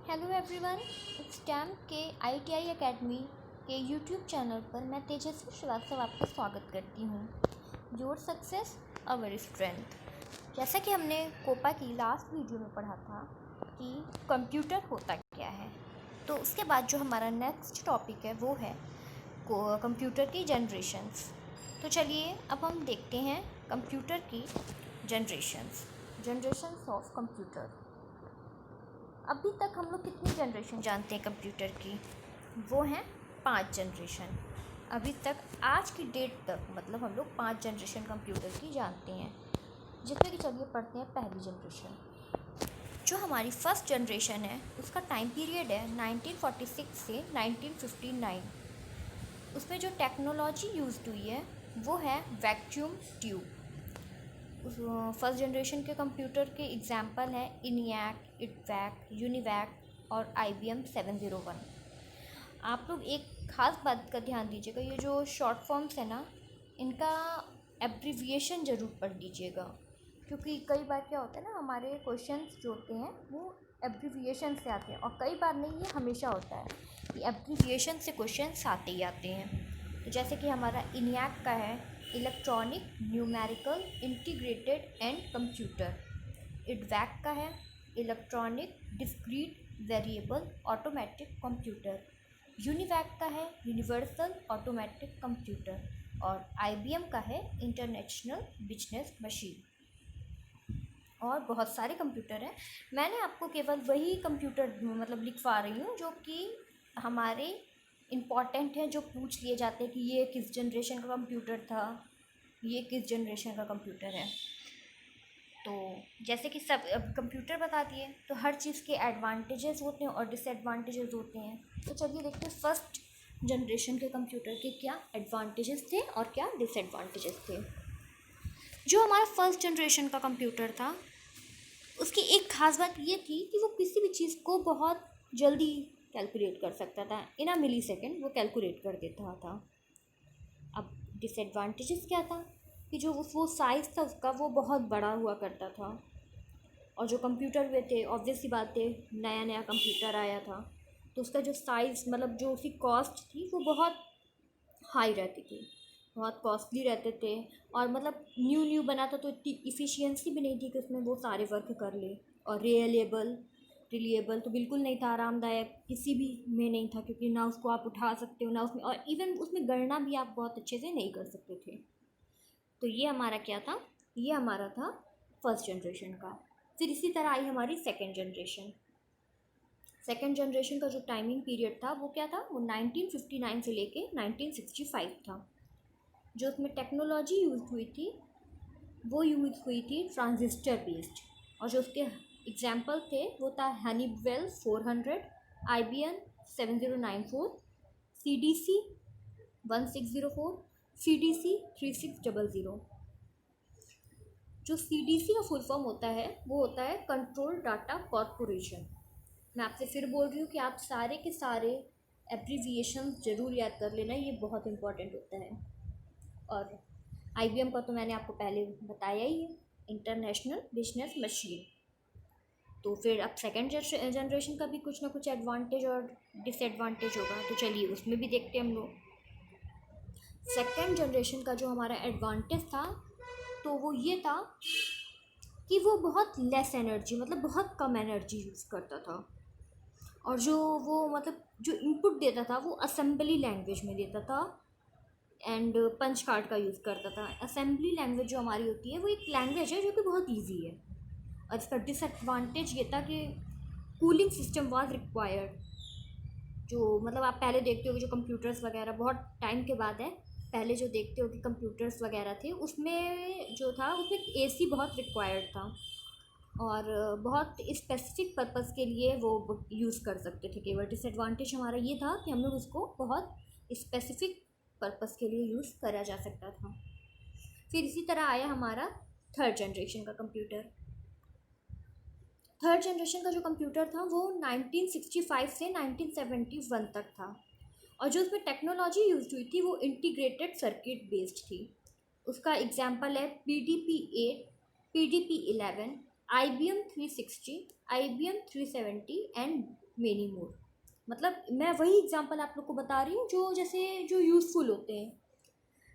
Hello everyone, it's time के ITI academy के YouTube channel पर मैं तेजस्वी श्रीवास्तव आपका स्वागत करती हूँ। Your success our strength. जैसा कि हमने कोपा की लास्ट वीडियो में पढ़ा था कि कंप्यूटर होता क्या है, तो उसके बाद जो हमारा नेक्स्ट टॉपिक है वो है कंप्यूटर की जनरेशन्स। तो चलिए अब हम देखते हैं कंप्यूटर की जनरेशन्स ऑफ कंप्यूटर। अभी तक हम लोग कितनी जनरेशन जानते हैं कंप्यूटर की? वो हैं 5 जनरेशन। अभी तक आज की डेट तक मतलब हम लोग 5 जनरेशन कंप्यूटर की जानते हैं, जिसमें कि चलिए पढ़ते हैं पहली जनरेशन। जो हमारी फर्स्ट जनरेशन है उसका टाइम पीरियड है 1946 से 1959। उसमें जो टेक्नोलॉजी यूज़ हुई है वो है वैक्यूम ट्यूब। फर्स्ट जनरेशन के कंप्यूटर के एग्जाम्पल हैं इनियाक, इटवैक, यूनिवैक और IBM 701। आप लोग एक ख़ास बात का ध्यान दीजिएगा, ये जो शॉर्ट फॉर्म्स है ना, इनका एब्रीविएशन ज़रूर पढ़ लीजिएगा, क्योंकि कई बार क्या होता है ना, हमारे क्वेश्चंस जो होते हैं वो एब्रीविएशन से आते हैं, और कई बार नहीं, ये हमेशा होता है कि एब्रीविएशन से क्वेश्चंस आते ही आते हैं। तो जैसे कि हमारा इनियाक का है electronic numerical integrated and computer. इडवैक का है electronic discrete variable automatic computer. UNIVAC का है यूनिवर्सल ऑटोमेटिक कंप्यूटर। और IBM का है इंटरनेशनल बिजनेस मशीन। और बहुत सारे कंप्यूटर हैं, मैंने आपको केवल वही कंप्यूटर मतलब लिखवा रही हूँ जो कि हमारे इम्पॉर्टेंट है, जो पूछ लिए जाते हैं कि ये किस जनरेशन का कंप्यूटर था, ये किस जनरेशन का कंप्यूटर है। तो जैसे कि सब अब कंप्यूटर बता दिए, तो हर चीज़ के एडवांटेजेस होते हैं और डिसएडवांटेजेस होते हैं। तो चलिए देखते हैं फर्स्ट जनरेशन के कंप्यूटर के क्या एडवांटेजेस थे और क्या डिसएडवांटेजेस थे। जो हमारा फर्स्ट जनरेशन का कंप्यूटर था उसकी एक ख़ास बात ये थी कि वो किसी भी चीज़ को बहुत जल्दी कैलकुलेट कर सकता था, इन अ मिली सेकेंड वो कैलकुलेट कर देता था। अब डिसएडवांटेजेस क्या था कि जो वो साइज़ था उसका वो बहुत बड़ा हुआ करता था, और जो कंप्यूटर हुए थे ऑब्वियस सी बात है, नया नया कंप्यूटर आया था, तो उसका जो साइज़ मतलब जो उसकी कॉस्ट थी वो बहुत हाई रहती थी, बहुत कॉस्टली रहते थे। और मतलब न्यू बना था तो इतनी इफ़िशियंसी भी नहीं थी कि उसमें वो सारे वर्क कर ले। और रिलिएबल तो बिल्कुल नहीं था, आरामदायक किसी भी में नहीं था, क्योंकि ना उसको आप उठा सकते हो ना उसमें, और इवन उसमें गणना भी आप बहुत अच्छे से नहीं कर सकते थे। तो ये हमारा क्या था, ये हमारा था फर्स्ट जनरेशन का। फिर इसी तरह आई हमारी सेकेंड जनरेशन। सेकेंड जनरेशन का जो टाइमिंग पीरियड था वो क्या था, वो 1959 से लेके 1965 था। जो उसमें टेक्नोलॉजी यूज़ हुई थी वो यूज़ हुई थी ट्रांजिस्टर बेस्ड, और जो उसके एग्जाम्पल थे वो था हनीवेल 400, IBM 7094, CDC 1604, CDC 3600। जो CDC का फुल फॉर्म होता है वो होता है कंट्रोल डाटा कॉरपोरेशन। मैं आपसे फिर बोल रही हूँ कि आप सारे के सारे एब्रीविएशन ज़रूर याद कर लेना, ये बहुत इंपॉर्टेंट होता है। और IBM का तो मैंने आपको पहले बताया ही है, इंटरनेशनल बिजनेस मशीन। तो फिर अब सेकेंड जनरेशन का भी कुछ ना कुछ एडवांटेज और डिसएडवांटेज होगा, तो चलिए उसमें भी देखते हैं हम लोग। सेकेंड जनरेशन का जो हमारा एडवांटेज था तो वो ये था कि वो बहुत लेस एनर्जी, मतलब बहुत कम एनर्जी यूज़ करता था, और जो वो मतलब जो इनपुट देता था वो असेंबली लैंग्वेज में देता था, एंड पंच कार्ड का यूज़ करता था। असेंबली लैंग्वेज जो हमारी होती है वो एक लैंग्वेज है जो कि बहुत इजी है। और इसका डिसएडवांटेज ये था कि कूलिंग सिस्टम वाज रिक्वायर्ड। जो मतलब आप पहले देखते हो कि जो कंप्यूटर्स वगैरह बहुत टाइम के बाद है, पहले जो देखते हो कि कंप्यूटर्स वगैरह थे उसमें जो था उसमें AC बहुत रिक्वायर्ड था, और बहुत स्पेसिफिक पर्पस के लिए वो यूज़ कर सकते थे केवल। डिसएडवांटेज हमारा ये था कि हम लोग उसको बहुत स्पेसिफिक पर्पस के लिए यूज़ करा जा सकता था। फिर इसी तरह आया हमारा थर्ड जनरेशन का कंप्यूटर। थर्ड जनरेशन का जो कंप्यूटर था वो 1965 से 1971 तक था, और जो उसमें टेक्नोलॉजी यूज हुई थी वो इंटीग्रेटेड सर्किट बेस्ड थी। उसका एग्जाम्पल है PDP-8, PDP-11, IBM 360, IBM 370 and many more. मतलब मैं वही एग्जांपल आप लोग को बता रही हूँ जो जैसे जो यूज़फुल होते हैं।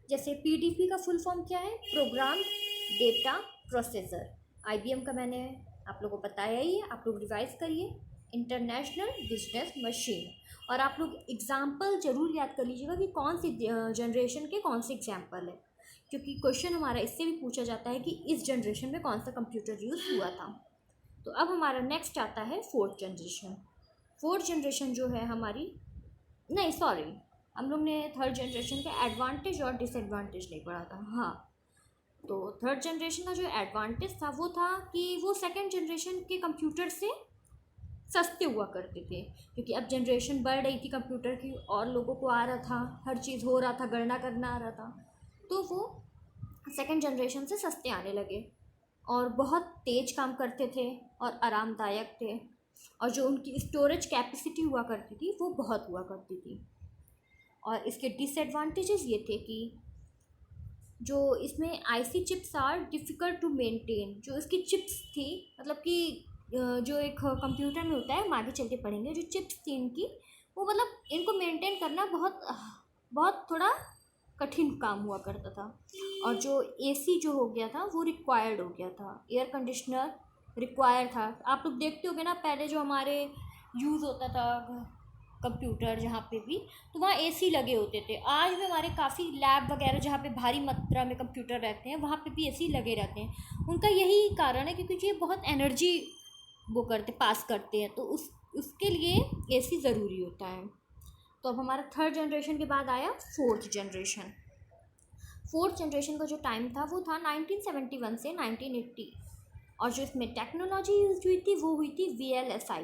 जैसे PDP का फुल फॉर्म क्या है? Program data processor. IBM का मैंने आप लोगों को बताया ही है, आप लोग रिवाइज करिए। International business machine. और आप लोग एग्जाम्पल जरूर याद कर लीजिएगा कि कौन सी जनरेशन के कौन से एग्जाम्पल है, क्योंकि क्वेश्चन हमारा इससे भी पूछा जाता है कि इस जनरेशन में कौन सा कंप्यूटर यूज़ हुआ था। तो अब हमारा नेक्स्ट आता है फोर्थ जनरेशन। फोर्थ जनरेशन जो है हमारी, नहीं सॉरी, हम लोग ने थर्ड जनरेशन का एडवांटेज और डिसएडवांटेज नहीं पढ़ा था। हाँ, तो थर्ड जनरेशन का जो एडवांटेज था वो था कि वो सेकंड जनरेशन के कंप्यूटर से सस्ते हुआ करते थे, क्योंकि अब जनरेशन बढ़ रही थी कंप्यूटर की और लोगों को आ रहा था, हर चीज़ हो रहा था, गणना करना आ रहा था, तो वो सेकंड जनरेशन से सस्ते आने लगे और बहुत तेज़ काम करते थे और आरामदायक थे। और जो उनकी स्टोरेज कैपेसिटी हुआ करती थी वो बहुत हुआ करती थी। और इसके डिसएडवांटेजेस ये थे कि जो इसमें IC chips are difficult to maintain. जो इसकी चिप्स थी, मतलब कि जो एक कंप्यूटर में होता है, हम आगे चल के पढ़ेंगे, जो चिप्स थी इनकी, वो मतलब इनको मेंटेन करना बहुत बहुत थोड़ा कठिन काम हुआ करता था। और जो एसी जो हो गया था वो रिक्वायर्ड हो गया था, एयर कंडीशनर रिक्वायर था। आप लोग देखते होगे ना, पहले जो हमारे यूज़ होता था कंप्यूटर जहाँ पे भी, तो वहाँ एसी लगे होते थे। आज भी हमारे काफ़ी लैब वगैरह जहाँ पे भारी मात्रा में कंप्यूटर रहते हैं वहाँ पे भी एसी लगे रहते हैं। उनका यही कारण है क्योंकि ये बहुत एनर्जी वो करते पास करते हैं, तो उसके लिए एसी ज़रूरी होता है। तो अब हमारा थर्ड जनरेशन के बाद आया फोर्थ जनरेशन। फोर्थ जनरेशन का जो टाइम था वो था 1971 से 1980। और जो इसमें टेक्नोलॉजी यूज हुई थी वो हुई थी VLSI,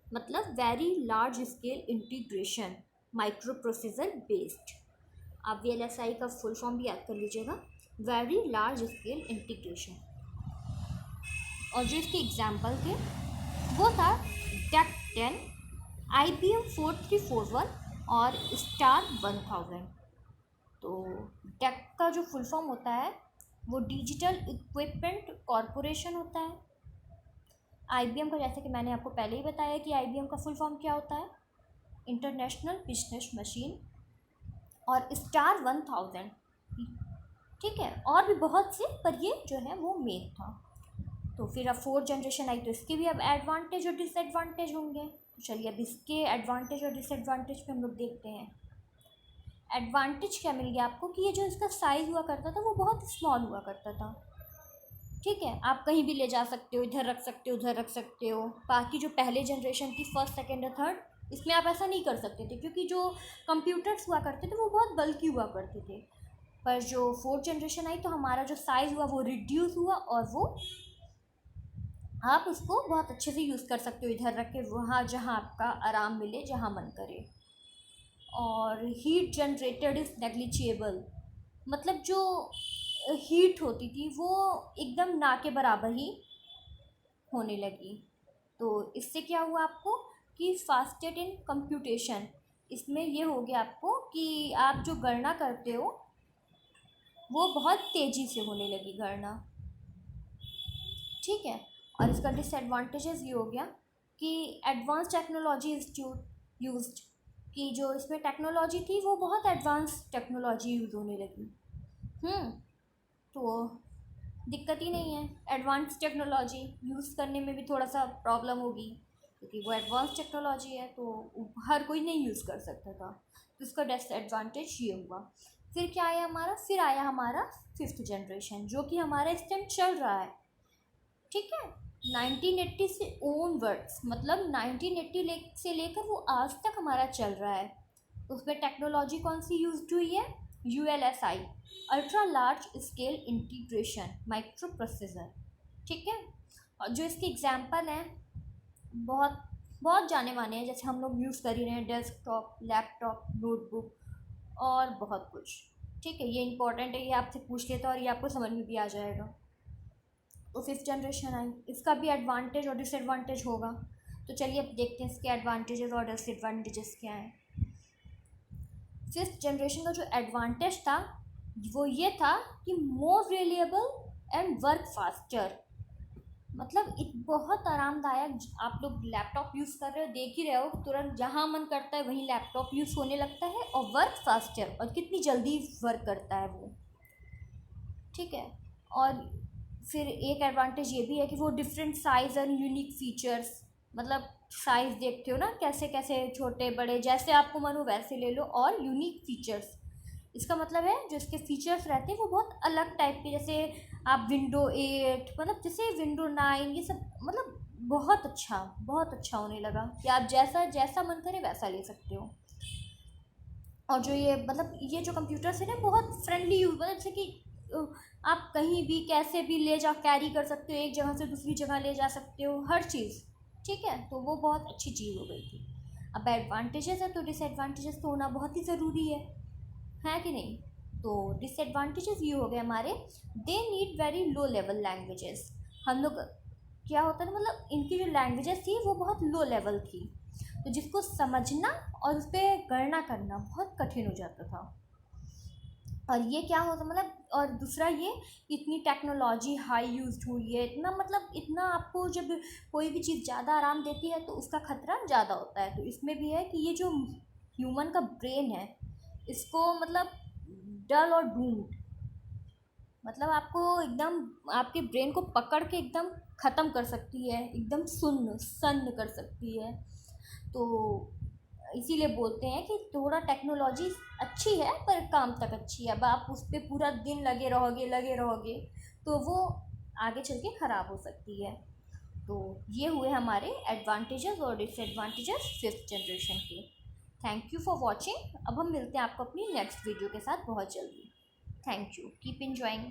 मतलब very large scale integration micro processor based. आप VLSI का फुल फॉर्म भी याद कर लीजिएगा, वेरी लार्ज स्केल इंटीग्रेशन। और जो इसके एग्जाम्पल थे वो था DEC 10, IBM 4341 और स्टार 1000। तो DEC का जो फुल फॉर्म होता है वो डिजिटल इक्विपमेंट कॉरपोरेशन होता है। IBM का, जैसे कि मैंने आपको पहले ही बताया कि IBM का फुल फॉर्म क्या होता है, इंटरनेशनल बिजनेस मशीन। और स्टार 1000, ठीक है, और भी बहुत से, पर ये जो है वो मेन था। तो फिर अब फोर्थ जनरेशन आई तो इसके भी अब एडवांटेज और डिसएडवांटेज होंगे। तो चलिए अब इसके एडवांटेज और डिसएडवांटेज पे हम लोग देखते हैं। एडवांटेज क्या मिल गया आपको कि ये जो इसका साइज़ हुआ करता था वो बहुत स्मॉल हुआ करता था, ठीक है, आप कहीं भी ले जा सकते हो, इधर रख सकते हो, उधर रख सकते हो। बाकी जो पहले जनरेशन की फर्स्ट सेकेंड और थर्ड, इसमें आप ऐसा नहीं कर सकते थे क्योंकि जो कंप्यूटर्स हुआ करते थे वो बहुत बल्कि हुआ करते थे। पर जो फोर्थ जनरेशन आई तो हमारा जो साइज़ हुआ वो रिड्यूस हुआ और वो आप उसको बहुत अच्छे से यूज़ कर सकते हो, इधर रख के, वहाँ जहाँ आपका आराम मिले, जहाँ मन करे। और हीट जनरेटेड इज़ नेग्लिजिबल, मतलब जो हीट होती थी वो एकदम ना के बराबर ही होने लगी। तो इससे क्या हुआ आपको कि फास्टेड इन कंप्यूटेशन, इसमें ये हो गया आपको कि आप जो गणना करते हो वो बहुत तेज़ी से होने लगी गणना, ठीक है। और इसका डिसएडवांटेजेस ये हो गया कि एडवांस टेक्नोलॉजी इज यूज्ड, कि जो इसमें टेक्नोलॉजी थी वो बहुत एडवांस टेक्नोलॉजी यूज़ होने लगी। तो दिक्कत ही नहीं है, एडवांस टेक्नोलॉजी यूज़ करने में भी थोड़ा सा प्रॉब्लम होगी क्योंकि वो एडवांस टेक्नोलॉजी है तो हर कोई नहीं यूज़ कर सकता था। तो इसका डिसएडवांटेज ये हुआ। फिर क्या आया हमारा, फिर आया हमारा फिफ्थ जनरेशन जो कि हमारा इस टाइम चल रहा है, ठीक है, 1980 से ओनवर्ड्स, मतलब 1980 से लेकर वो आज तक हमारा चल रहा है। उसमें टेक्नोलॉजी कौन सी यूज हुई है, ULSI, ultra large scale integration micro processor, ठीक है। और जो इसके एग्जाम्पल हैं बहुत बहुत जाने माने हैं, जैसे हम लोग यूज़ कर ही रहे हैं, डेस्कटॉप, लैपटॉप, नोटबुक और बहुत कुछ, ठीक है। ये इंपॉर्टेंट है, ये आपसे पूछ लेता और ये आपको समझ में भी आ जाएगा। तो फिफ्थ जनरेशन आई, इसका भी एडवांटेज और डिसएडवांटेज होगा। तो चलिए अब देखते हैं इसके एडवांटेजेस और डिसएडवांटेजेस क्या हैं। फिफ्थ जनरेशन का जो एडवांटेज था वो ये था कि more reliable and work faster, मतलब बहुत आरामदायक। आप लोग लैपटॉप यूज़ कर रहे हो, देख ही रहे हो, तुरंत जहाँ मन करता है वहीं लैपटॉप यूज़ होने लगता है, और वर्क फास्टर, और कितनी जल्दी वर्क करता है वो, ठीक है। और फिर एक एडवांटेज ये भी है कि वो different size and unique features, मतलब साइज़ देखते हो ना, कैसे कैसे छोटे बड़े जैसे आपको मन हो वैसे ले लो, और यूनिक फीचर्स, इसका मतलब है जो इसके फीचर्स रहते हैं वो बहुत अलग टाइप के, जैसे आप विंडो 8, मतलब जैसे विंडो 9, ये सब, मतलब बहुत अच्छा होने लगा कि आप जैसा जैसा मन करे वैसा ले सकते हो। और जो ये मतलब ये जो कंप्यूटर्स है ना बहुत फ्रेंडली यूज, मतलब जैसे कि आप कहीं भी कैसे भी ले जा कैरी कर सकते हो, एक जगह से दूसरी जगह ले जा सकते हो, हर चीज़, ठीक है। तो वो बहुत अच्छी चीज़ हो गई थी। अब एडवांटेजेस है तो डिसएडवांटेजेस तो होना बहुत ही ज़रूरी है कि नहीं। तो डिसएडवांटेजेस ये हो गए हमारे, they need very low level languages. हम लोग क्या होता है ना, मतलब इनकी जो लैंग्वेजेस थी वो बहुत लो लेवल थी, तो जिसको समझना और उस पर गणना करना बहुत कठिन हो जाता था। और ये क्या होता मतलब, और दूसरा ये, इतनी टेक्नोलॉजी हाई यूज हुई है, इतना मतलब इतना आपको जब कोई भी चीज़ ज़्यादा आराम देती है तो उसका खतरा ज़्यादा होता है। तो इसमें भी है कि ये जो ह्यूमन का ब्रेन है, इसको मतलब डल और डूम्ड, मतलब आपको एकदम आपके ब्रेन को पकड़ के एकदम ख़त्म कर सकती है, एकदम सुन्न सन्न कर सकती है। तो इसीलिए बोलते हैं कि थोड़ा टेक्नोलॉजी अच्छी है पर काम तक अच्छी है। अब आप उस पर पूरा दिन लगे रहोगे तो वो आगे चल के ख़राब हो सकती है। तो ये हुए हमारे एडवांटेजेस और डिसएडवांटेजेस फिफ्थ जनरेशन के। Thank you for watching. अब हम मिलते हैं आपको अपनी नेक्स्ट वीडियो के साथ बहुत जल्दी। Thank you, keep enjoying.